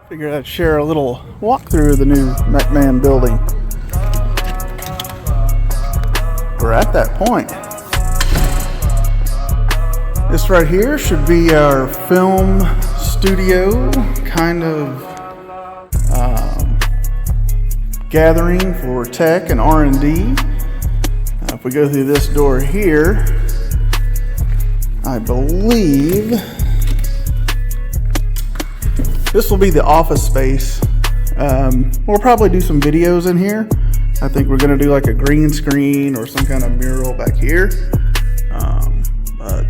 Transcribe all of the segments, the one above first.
Figured I'd share a little walkthrough of the new MECHMAN building. We're at that point. This right here should be our film studio kind of gathering for tech and R&D. If we go through this door here, I believe this will be the office space. We'll probably do some videos in here. I think we're gonna do like a green screen or some kind of mural back here. But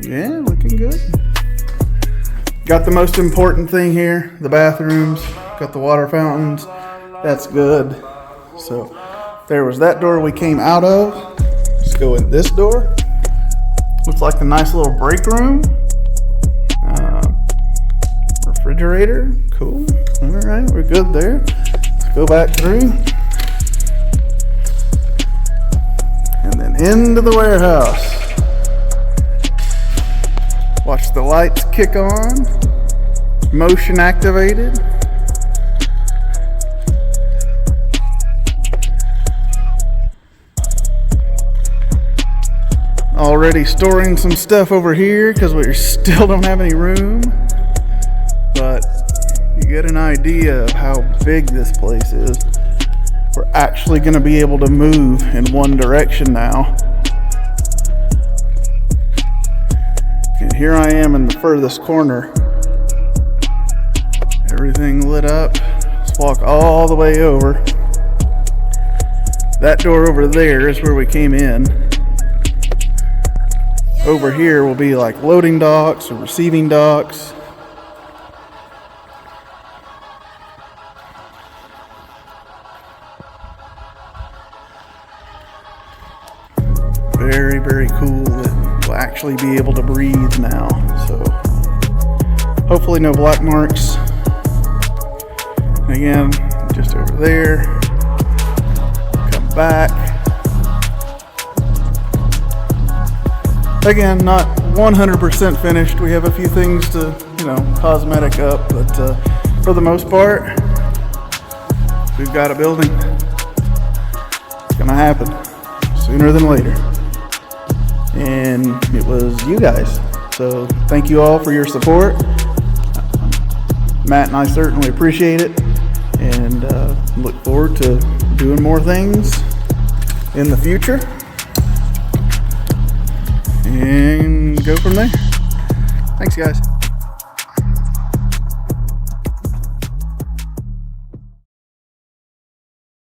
yeah, looking good. Got the most important thing here, the bathrooms. Got the water fountains. That's good. So there was that door we came out of. Let's go in this door. Looks like a nice little break room. Refrigerator, cool. All right, we're good there. Let's go back through. And then into the warehouse. Watch the lights kick on. Motion activated. Already storing some stuff over here because we still don't have any room. But you get an idea of how big this place is. We're actually going to be able to move in one direction now. And here I am in the furthest corner. Everything lit up. Let's walk all the way over. That door over there is where we came in. Over here will be like loading docks or receiving docks. Very, very cool that we'll actually be able to breathe now. So hopefully no black marks. And again, just over there. Come back. Again, not 100% finished. We have a few things to, cosmetic up, but for the most part, we've got a building. It's gonna happen sooner than later. And it was you guys. So thank you all for your support. Matt and I certainly appreciate it, and look forward to doing more things in the future. And go from there. Thanks, guys.